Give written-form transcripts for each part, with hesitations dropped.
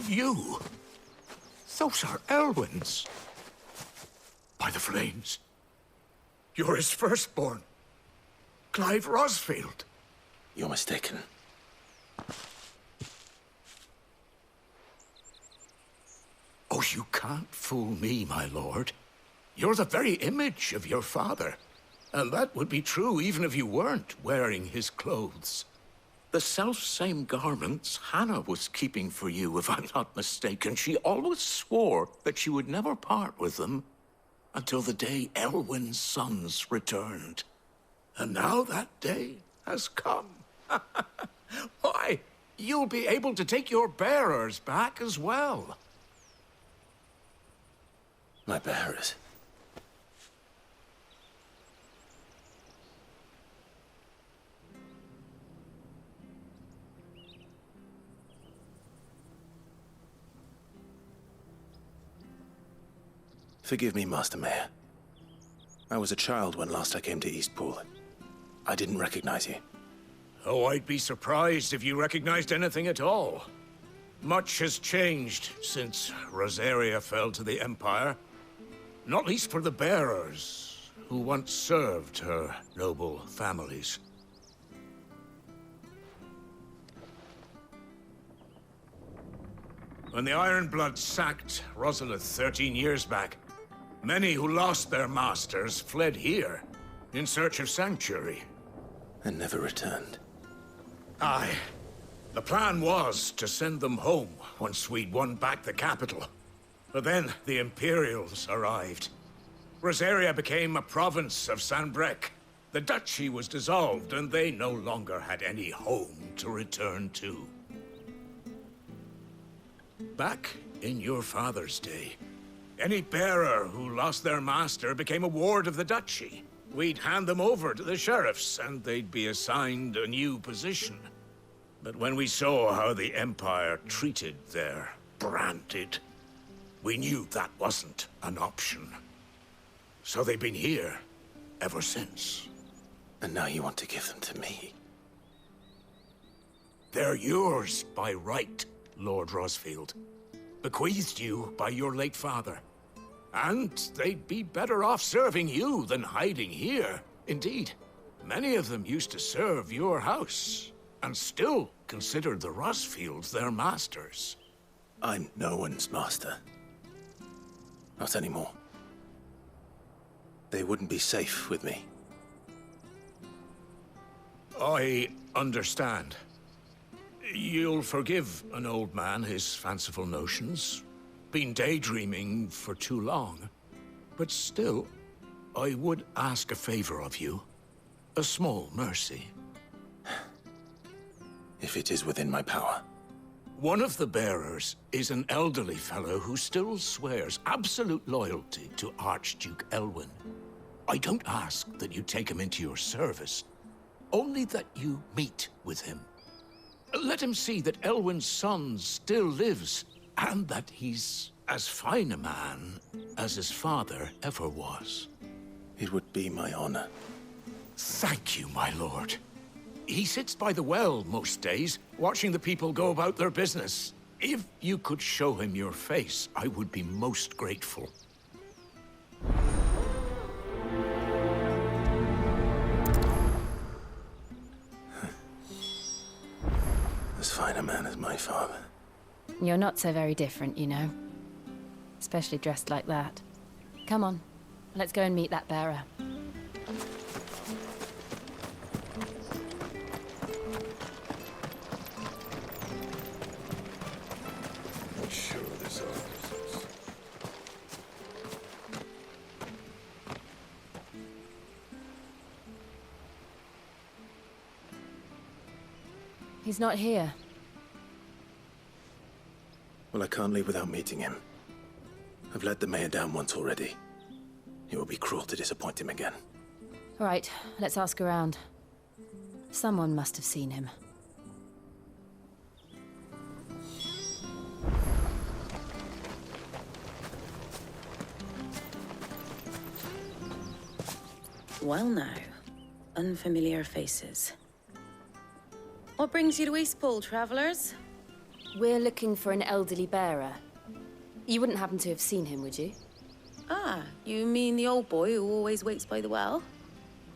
You? Those are Elwyn's. By the flames. You're his firstborn. Clive Rosfield. You're mistaken. Oh, you can't fool me, my lord. You're the very image of your father. And that would be true even if you weren't wearing his clothes. The self-same garments Hannah was keeping for you, if I'm not mistaken. She always swore that she would never part with them until the day Elwyn's sons returned. And now that day has come. Why, you'll be able to take your bearers back as well. My bearers? Forgive me, Master Mayor. I was a child when last I came to Eastpool. I didn't recognize you. Oh, I'd be surprised if you recognized anything at all. Much has changed since Rosaria fell to the Empire. Not least for the bearers, who once served her noble families. When the Ironbloods sacked Rosalith 13 years back, many who lost their masters fled here, in search of sanctuary. And never returned. Aye. The plan was to send them home once we'd won back the capital. But then the Imperials arrived. Rosaria became a province of Sanbreque. The duchy was dissolved, and they no longer had any home to return to. Back in your father's day, any bearer who lost their master became a ward of the duchy. We'd hand them over to the sheriffs, and they'd be assigned a new position. But when we saw how the Empire treated their branded, we knew that wasn't an option. So they've been here ever since. And now you want to give them to me? They're yours by right, Lord Rosfield. Bequeathed you by your late father. And they'd be better off serving you than hiding here. Indeed, many of them used to serve your house, and still considered the Rosfields their masters. I'm no one's master. Not anymore. They wouldn't be safe with me. I understand. You'll forgive an old man his fanciful notions. Been daydreaming for too long. But still, I would ask a favor of you. A small mercy. If it is within my power. One of the bearers is an elderly fellow who still swears absolute loyalty to Archduke Elwyn. I don't ask that you take him into your service, only that you meet with him. Let him see that Elwyn's son still lives, and that he's as fine a man as his father ever was. It would be my honor. Thank you, my lord. He sits by the well most days, watching the people go about their business. If you could show him your face, I would be most grateful. As fine a man as my father. You're not so very different, you know. Especially dressed like that. Come on, let's go and meet that bearer. He's not here. Well, I can't leave without meeting him. I've let the mayor down once already. It would be cruel to disappoint him again. Right, let's ask around. Someone must have seen him. Well now, unfamiliar faces. What brings you to Eastpool, travellers? We're looking for an elderly bearer. You wouldn't happen to have seen him, would you? Ah, you mean the old boy who always waits by the well?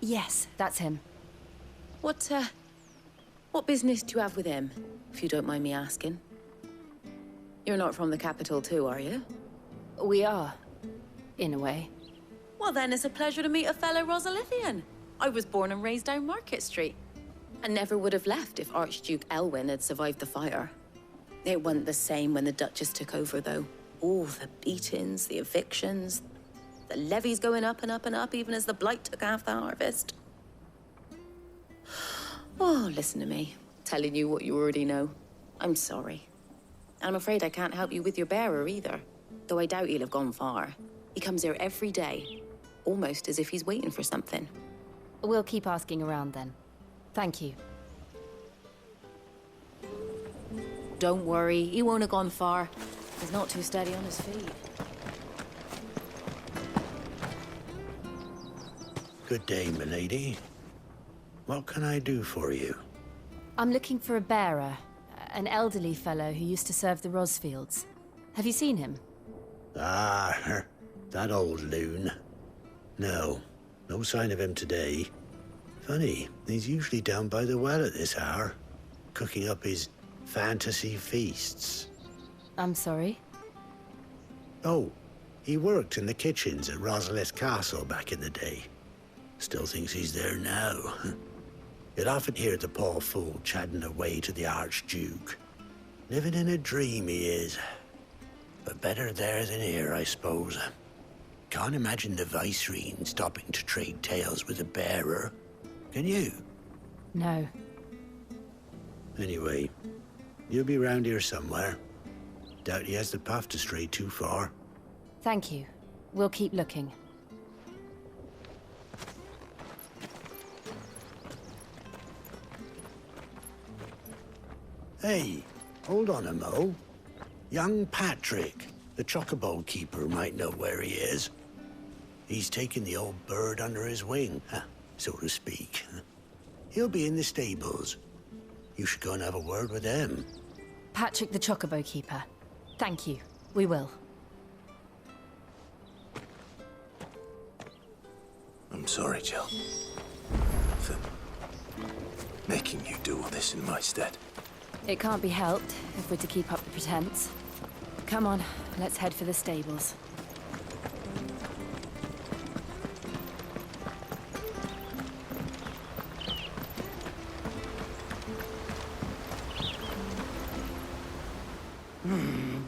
Yes, that's him. What business do you have with him, if you don't mind me asking? You're not from the capital too, are you? We are, in a way. Well then, it's a pleasure to meet a fellow Rosalithian. I was born and raised down Market Street. And never would have left if Archduke Elwyn had survived the fire. It wasn't the same when the Duchess took over, though. All the beatings, the evictions, the levies going up and up and up, even as the blight took half the harvest. Oh, listen to me, telling you what you already know. I'm sorry. And I'm afraid I can't help you with your bearer either, though I doubt he'll have gone far. He comes here every day, almost as if he's waiting for something. We'll keep asking around then. Thank you. Don't worry, he won't have gone far. He's not too steady on his feet. Good day, milady. What can I do for you? I'm looking for a bearer, an elderly fellow who used to serve the Rosfields. Have you seen him? Ah, that old loon. No sign of him today. Funny, he's usually down by the well at this hour, cooking up his fantasy feasts. I'm sorry? Oh, he worked in the kitchens at Rosalith Castle back in the day. Still thinks he's there now. You'd often hear the poor fool chatting away to the Archduke. Living in a dream he is. But better there than here, I suppose. Can't imagine the Viceroy stopping to trade tales with a bearer. Can you? No. Anyway, you'll be round here somewhere. Doubt he has the path to stray too far. Thank you. We'll keep looking. Hey, hold on a mo. Young Patrick, the chocobo keeper, might know where he is. He's taken the old bird under his wing, so to speak. He'll be in the stables. You should go and have a word with him. Patrick the Chocobo Keeper. Thank you. We will. I'm sorry, Jill. For making you do all this in my stead. It can't be helped if we're to keep up the pretense. Come on, let's head for the stables.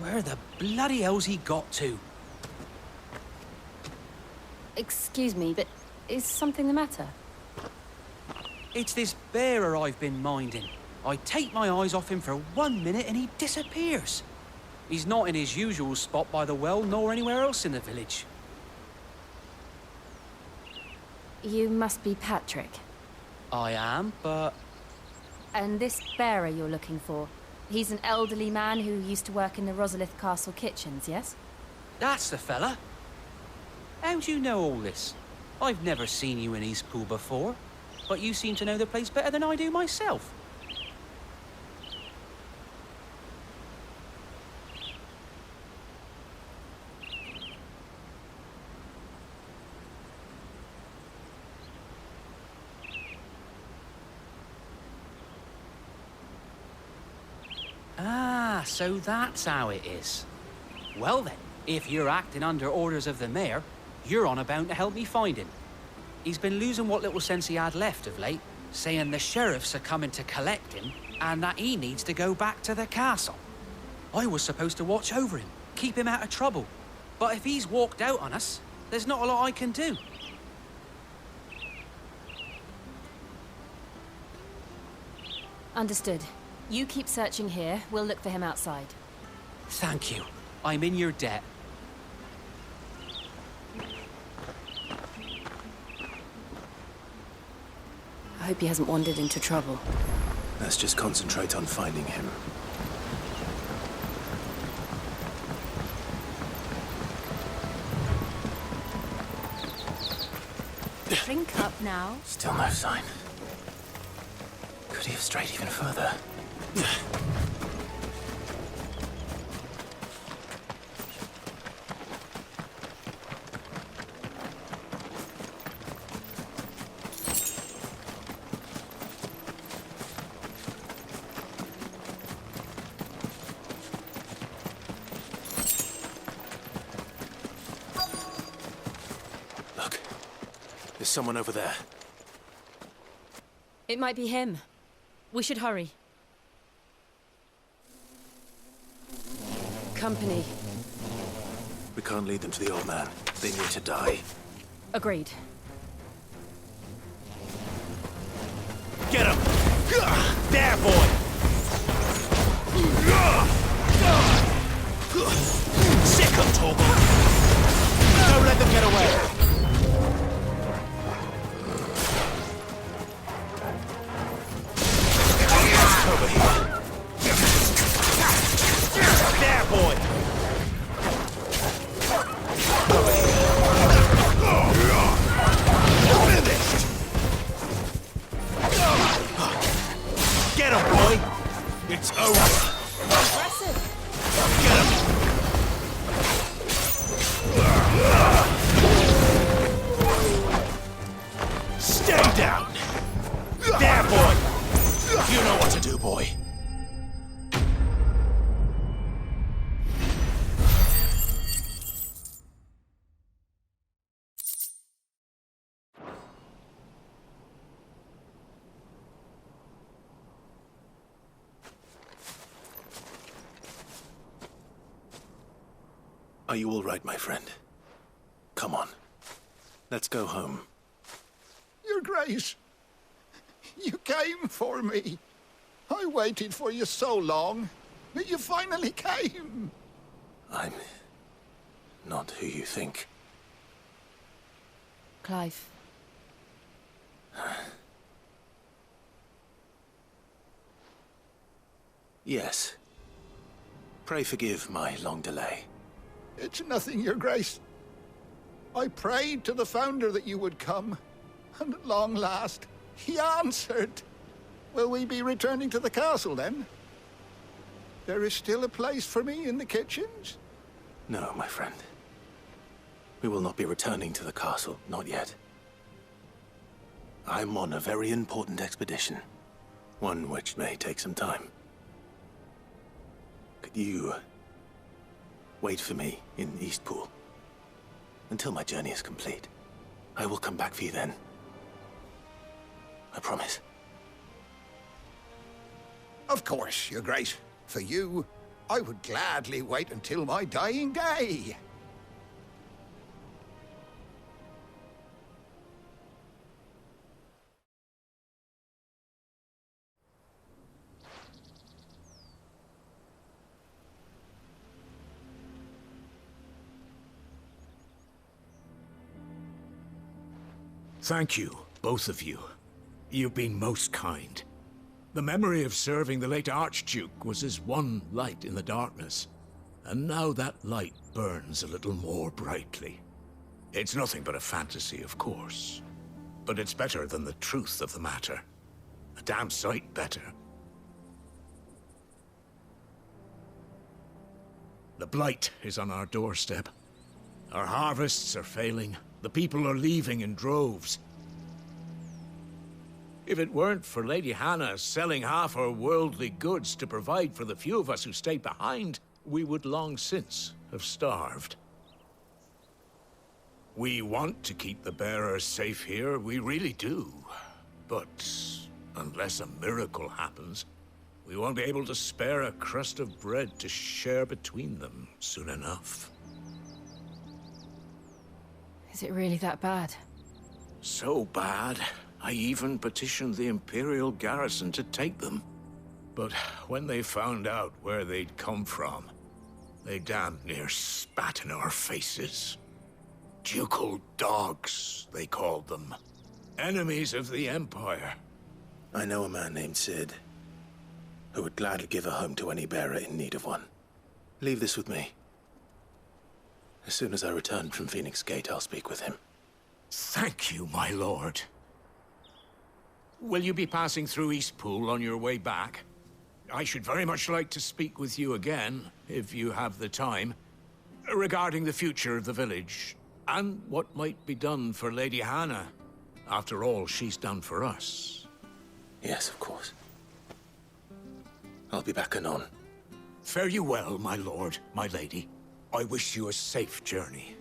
Where the bloody hell's he got to? Excuse me, but is something the matter? It's this bearer I've been minding. I take my eyes off him for 1 minute and he disappears. He's not in his usual spot by the well, nor anywhere else in the village. You must be Patrick. I am, but... And this bearer you're looking for, he's an elderly man who used to work in the Rosalith Castle kitchens, yes? That's the fella. How do you know all this? I've never seen you in Eastpool before, but you seem to know the place better than I do myself. Ah, so that's how it is. Well then, if you're acting under orders of the mayor, you're on about to help me find him. He's been losing what little sense he had left of late, saying the sheriffs are coming to collect him and that he needs to go back to the castle. I was supposed to watch over him, keep him out of trouble. But if he's walked out on us, there's not a lot I can do. Understood. You keep searching here, we'll look for him outside. Thank you. I'm in your debt. I hope he hasn't wandered into trouble. Let's just concentrate on finding him. Drink up now. Still no sign. Could he have strayed even further? Look, there's someone over there. It might be him. We should hurry. Company. We can't lead them to the old man. They need to die. Agreed. Get him! There, boy! Sick of Torgal! Don't let them get away! Over here. There, boy! Over here. Finished! Get him, boy! It's over! Impressive. Get him! Stay down! There, boy! You know what to do, boy. Are you all right, my friend? Come on. Let's go home. Your Grace, you came for me. I waited for you so long, but you finally came. I'm not who you think. Clive. Yes. Pray forgive my long delay. It's nothing, Your Grace. I prayed to the Founder that you would come, and at long last, he answered. Will we be returning to the castle, then? There is still a place for me in the kitchens? No, my friend. We will not be returning to the castle, not yet. I'm on a very important expedition. One which may take some time. Could you wait for me in Eastpool until my journey is complete? I will come back for you then. I promise. Of course, Your Grace. For you, I would gladly wait until my dying day. Thank you, both of you. You've been most kind. The memory of serving the late Archduke was as one light in the darkness, and now that light burns a little more brightly. It's nothing but a fantasy, of course, but it's better than the truth of the matter. A damn sight better. The blight is on our doorstep. Our harvests are failing. The people are leaving in droves. If it weren't for Lady Hannah selling half her worldly goods to provide for the few of us who stayed behind, we would long since have starved. We want to keep the bearers safe here, we really do. But unless a miracle happens, we won't be able to spare a crust of bread to share between them soon enough. Is it really that bad? So bad, I even petitioned the Imperial garrison to take them. But when they found out where they'd come from, they damn near spat in our faces. Ducal dogs, they called them. Enemies of the Empire. I know a man named Sid, who would gladly give a home to any bearer in need of one. Leave this with me. As soon as I return from Phoenix Gate, I'll speak with him. Thank you, my lord. Will you be passing through Eastpool on your way back? I should very much like to speak with you again, if you have the time, regarding the future of the village, and what might be done for Lady Hannah. After all, she's done for us. Yes, of course. I'll be back anon. Fare you well, my lord, my lady. I wish you a safe journey.